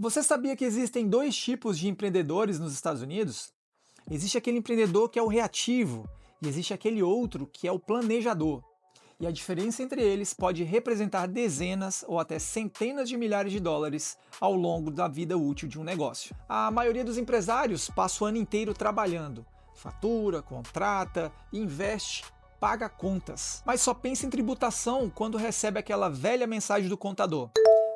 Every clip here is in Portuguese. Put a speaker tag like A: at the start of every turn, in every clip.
A: Você sabia que existem dois tipos de empreendedores nos Estados Unidos? Existe aquele empreendedor que é o reativo e existe aquele outro que é o planejador. E a diferença entre eles pode representar dezenas ou até centenas de milhares de dólares ao longo da vida útil de um negócio. A maioria dos empresários passa o ano inteiro trabalhando, fatura, contrata, investe, paga contas, mas só pensa em tributação quando recebe aquela velha mensagem do contador.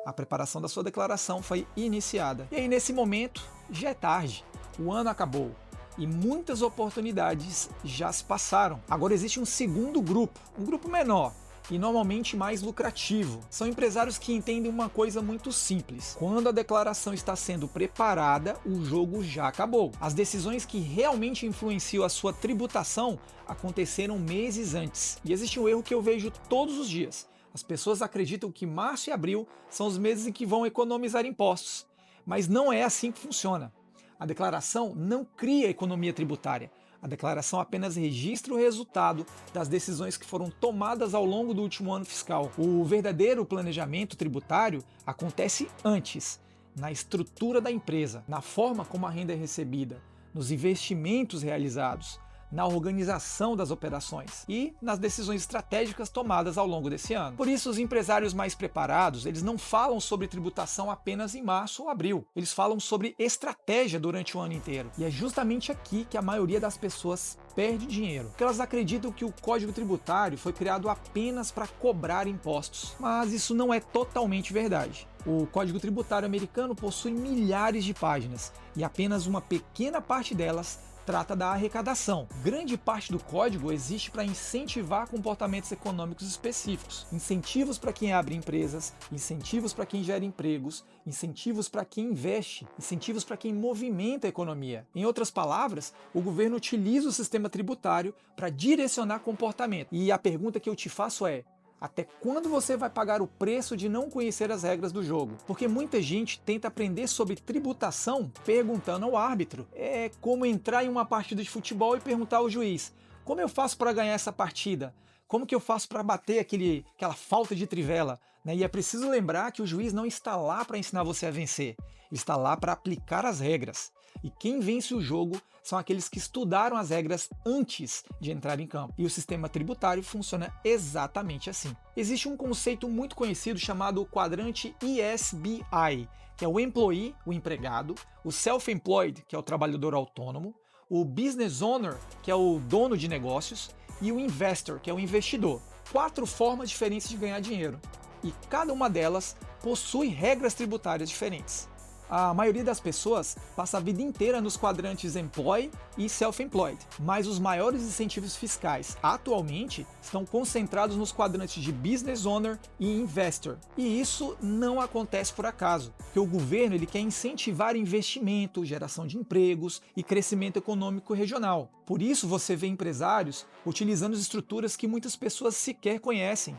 A: A preparação da sua declaração foi iniciada. E aí, nesse momento, já é tarde. O ano acabou e muitas oportunidades já se passaram. Agora existe um segundo grupo, um grupo menor e normalmente mais lucrativo. São empresários que entendem uma coisa muito simples. Quando a declaração está sendo preparada, o jogo já acabou. As decisões que realmente influenciam a sua tributação aconteceram meses antes. E existe um erro que eu vejo todos os dias. As pessoas acreditam que março e abril são os meses em que vão economizar impostos, mas não é assim que funciona. A declaração não cria economia tributária. A declaração apenas registra o resultado das decisões que foram tomadas ao longo do último ano fiscal. O verdadeiro planejamento tributário acontece antes, na estrutura da empresa, na forma como a renda é recebida, nos investimentos realizados, na organização das operações e nas decisões estratégicas tomadas ao longo desse ano. Por isso, os empresários mais preparados, eles não falam sobre tributação apenas em março ou abril. Eles falam sobre estratégia durante o ano inteiro. E é justamente aqui que a maioria das pessoas perde dinheiro, porque elas acreditam que o Código Tributário foi criado apenas para cobrar impostos. Mas isso não é totalmente verdade. O Código Tributário americano possui milhares de páginas e apenas uma pequena parte delas trata da arrecadação. Grande parte do código existe para incentivar comportamentos econômicos específicos. Incentivos para quem abre empresas, incentivos para quem gera empregos, incentivos para quem investe, incentivos para quem movimenta a economia. Em outras palavras, o governo utiliza o sistema tributário para direcionar comportamento. E a pergunta que eu te faço é: até quando você vai pagar o preço de não conhecer as regras do jogo? Porque muita gente tenta aprender sobre tributação perguntando ao árbitro. É como entrar em uma partida de futebol e perguntar ao juiz: como eu faço para ganhar essa partida? Como que eu faço para bater aquela falta de trivela? E é preciso lembrar que o juiz não está lá para ensinar você a vencer. Ele está lá para aplicar as regras. E quem vence o jogo são aqueles que estudaram as regras antes de entrar em campo. E o sistema tributário funciona exatamente assim. Existe um conceito muito conhecido chamado quadrante ESBI, que é o employee, o empregado, o self-employed, que é o trabalhador autônomo, o business owner, que é o dono de negócios, e o investor, que é o investidor. 4 formas diferentes de ganhar dinheiro. E cada uma delas possui regras tributárias diferentes. A maioria das pessoas passa a vida inteira nos quadrantes Employee e Self-Employed, mas os maiores incentivos fiscais atualmente estão concentrados nos quadrantes de Business Owner e Investor. E isso não acontece por acaso, porque o governo ele quer incentivar investimento, geração de empregos e crescimento econômico regional. Por isso você vê empresários utilizando estruturas que muitas pessoas sequer conhecem.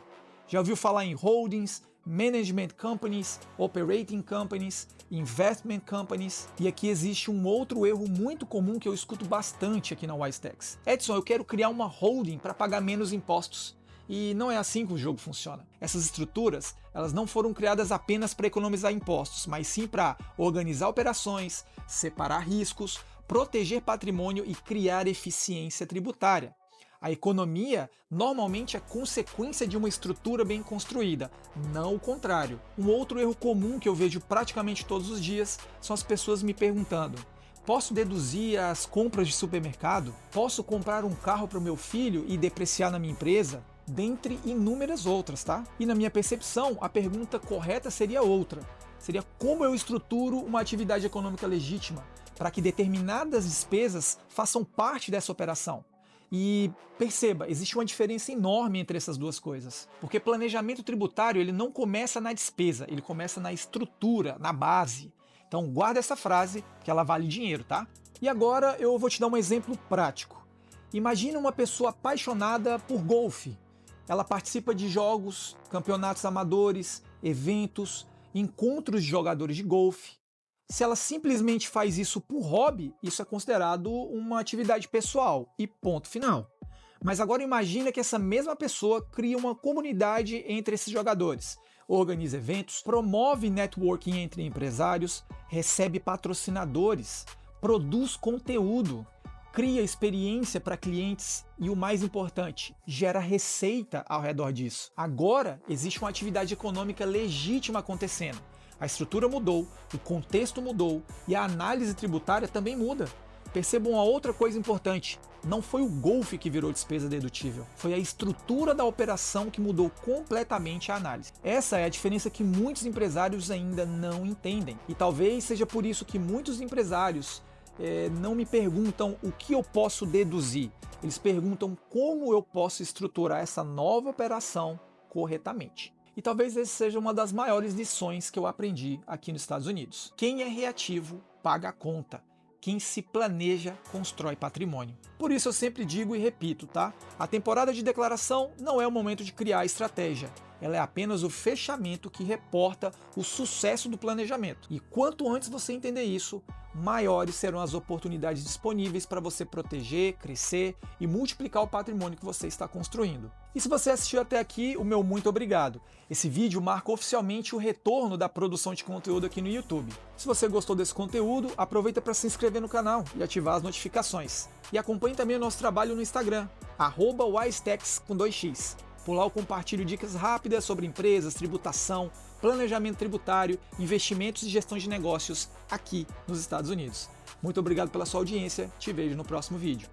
A: Já ouviu falar em holdings, management companies, operating companies, investment companies? E aqui existe um outro erro muito comum que eu escuto bastante aqui na Wisetax. Edson, eu quero criar uma holding para pagar menos impostos. E não é assim que o jogo funciona. Essas estruturas, elas não foram criadas apenas para economizar impostos, mas sim para organizar operações, separar riscos, proteger patrimônio e criar eficiência tributária. A economia normalmente é consequência de uma estrutura bem construída, não o contrário. Um outro erro comum que eu vejo praticamente todos os dias são as pessoas me perguntando: posso deduzir as compras de supermercado? Posso comprar um carro para o meu filho e depreciar na minha empresa? Dentre inúmeras outras, tá? E na minha percepção, a pergunta correta seria outra. Seria: como eu estruturo uma atividade econômica legítima para que determinadas despesas façam parte dessa operação? E perceba, existe uma diferença enorme entre essas duas coisas. Porque planejamento tributário ele não começa na despesa, ele começa na estrutura, na base. Então guarda essa frase, que ela vale dinheiro, tá? E agora eu vou te dar um exemplo prático. Imagina uma pessoa apaixonada por golfe. Ela participa de jogos, campeonatos amadores, eventos, encontros de jogadores de golfe. Se ela simplesmente faz isso por hobby, isso é considerado uma atividade pessoal e ponto final. Mas agora imagina que essa mesma pessoa cria uma comunidade entre esses jogadores, organiza eventos, promove networking entre empresários, recebe patrocinadores, produz conteúdo, cria experiência para clientes e, o mais importante, gera receita ao redor disso. Agora existe uma atividade econômica legítima acontecendo. A estrutura mudou, o contexto mudou e a análise tributária também muda. Percebam uma outra coisa importante: não foi o golfe que virou despesa dedutível, foi a estrutura da operação que mudou completamente a análise. Essa é a diferença que muitos empresários ainda não entendem. E talvez seja por isso que muitos empresários não me perguntam o que eu posso deduzir. Eles perguntam como eu posso estruturar essa nova operação corretamente. E talvez essa seja uma das maiores lições que eu aprendi aqui nos Estados Unidos. Quem é reativo paga a conta. Quem se planeja constrói patrimônio. Por isso eu sempre digo e repito, tá? A temporada de declaração não é o momento de criar estratégia. Ela é apenas o fechamento que reporta o sucesso do planejamento. E quanto antes você entender isso, maiores serão as oportunidades disponíveis para você proteger, crescer e multiplicar o patrimônio que você está construindo. E se você assistiu até aqui, o meu muito obrigado. Esse vídeo marca oficialmente o retorno da produção de conteúdo aqui no YouTube. Se você gostou desse conteúdo, aproveita para se inscrever no canal e ativar as notificações. E acompanhe também o nosso trabalho no Instagram, @wisetax com 2x. Por lá eu compartilho dicas rápidas sobre empresas, tributação, planejamento tributário, investimentos e gestão de negócios aqui nos Estados Unidos. Muito obrigado pela sua audiência, te vejo no próximo vídeo.